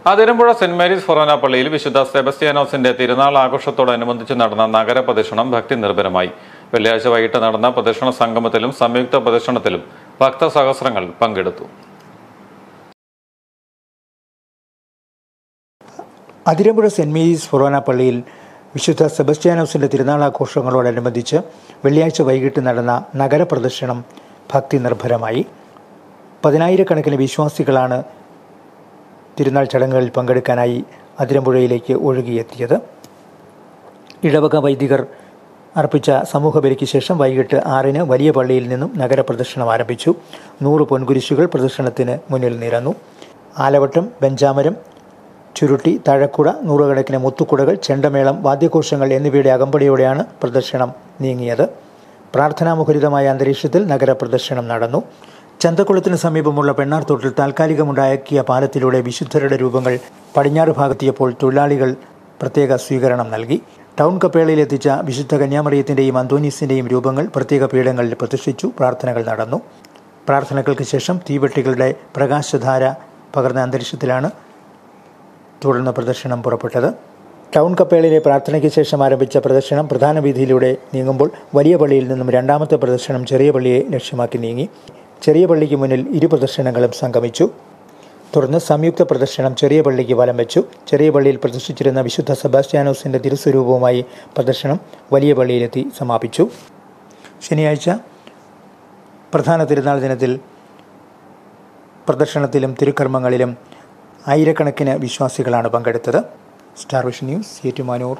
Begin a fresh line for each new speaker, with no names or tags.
Athirampuzha saint Mary's ഫൊറോന പള്ളിയിൽ വിശുദ്ധ സെബസ്ത്യാനോസിന്റെ തിരുനാൾ ആഘോഷത്തോടനുബന്ധിച്ച് നടന്ന നഗരപ്രദക്ഷിണം ഭക്തി നിർഭരമായി. വെള്ളിയാഴ്ച വൈകിട്ട് നടന്ന പ്രദക്ഷിണ സംഗമത്തിലും സംയുക്ത പ്രദക്ഷിണത്തിലും ഭക്തസഹസ്രങ്ങൾ പങ്കെടുത്തു.
അതിരമ്പുഴ സെന്റ് മേരീസ് ഫൊറോന പള്ളിയിൽ വിശുദ്ധ സെബസ്ത്യാനോസിന്റെ തിരുനാൾ ആഘോഷങ്ങളോടനുബന്ധിച്ച് വെള്ളിയാഴ്ച വൈകിട്ട് നടന്ന നഗരപ്രദക്ഷിണം ഭക്തി നിർഭരമായി. പതിനായിരക്കണക്കിന് വിശ്വാസികളാണ് തിരുനാൾ ചടങ്ങുകളിൽ പങ്കെടുക്കാനായി അതിരമ്പുഴയിലേക്ക് ഒഴുകിയെത്തിയത്. ഇടവക വൈദികർ അർപ്പിച്ച സമൂഹബലിക്ക് ശേഷം വൈകിട്ട് 6-ന് വലിയ പള്ളിയിൽ നിന്നും നഗരപ്രദക്ഷിണം ആരംഭിച്ചു. 100 പൊൻകുരിശുകൾ പ്രദക്ഷിണത്തിന് മുന്നിൽ നിരന്നു. ആലവട്ടം, ബെഞ്ചാമരം, ചുരുട്ടി, തഴക്കുട, നൂറുകണക്കിന് മുത്തുക്കുടകൾ, ചെണ്ടമേളം, വാദ്യഘോഷങ്ങൾ എന്നിവയുടെ അകമ്പടിയോടെയാണ് പ്രദക്ഷിണം നീങ്ങിയത്. പ്രാർത്ഥനാമുഖരിതമായ അന്തരീക്ഷത്തിൽ നഗരപ്രദക്ഷിണം നടന്നു. ചന്തക്കുളത്തിന് സമീപമുള്ള പെണ്ണാർത്തോട്ടിൽ താൽക്കാലികമുണ്ടാക്കിയ പാലത്തിലൂടെ വിശുദ്ധരുടെ രൂപങ്ങൾ പടിഞ്ഞാറ് ഭാഗത്തെത്തിയപ്പോൾ തൊഴിലാളികൾ പ്രത്യേക സ്വീകരണം നൽകി. ടൗൺ കപ്പേളയിലെത്തിച്ച വിശുദ്ധ കന്യാമറിയത്തിൻ്റെയും അന്തോനീസിൻ്റെയും രൂപങ്ങൾ പ്രത്യേക പീഠങ്ങളിൽ പ്രതിഷ്ഠിച്ചു. പ്രാർത്ഥനകൾ നടന്നു. പ്രാർത്ഥനകൾക്ക് ശേഷം തീവെട്ടികളുടെ പ്രകാശധാര പകർന്ന അന്തരീക്ഷത്തിലാണ് തുടർന്ന് പ്രദക്ഷിണം പുറപ്പെട്ടത്. ടൗൺ കപ്പേളയിലെ പ്രാർത്ഥനയ്ക്ക് ശേഷം ആരംഭിച്ച പ്രദക്ഷിണം പ്രധാന വീതിയിലൂടെ നീങ്ങുമ്പോൾ വലിയ പള്ളിയിൽ നിന്നും രണ്ടാമത്തെ പ്രദക്ഷിണം ചെറിയ പള്ളിയെ ലക്ഷ്യമാക്കി നീങ്ങി. ചെറിയ പള്ളിക്ക് മുന്നിൽ 2 പ്രദക്ഷിണങ്ങളും സംഗമിച്ചു. തുടർന്ന് സംയുക്ത പ്രദക്ഷിണം ചെറിയ പള്ളിക്ക് വലം വെച്ചു. ചെറിയ പള്ളിയിൽ പ്രതിഷ്ഠിച്ചിരുന്ന വിശുദ്ധ സെബാസ്റ്റ്യാനോസിന്റെ തിരുസ്വരൂപവുമായി പ്രദക്ഷിണം വലിയ പള്ളിയിലെത്തി സമാപിച്ചു. ശനിയാഴ്ച പ്രധാന തിരുനാൾ ദിനത്തിൽ പ്രദക്ഷിണത്തിലും തിരുക്കർമ്മങ്ങളിലും ആയിരക്കണക്കിന് വിശ്വാസികളാണ് പങ്കെടുത്തത്. Star vision news, Ettumanoor.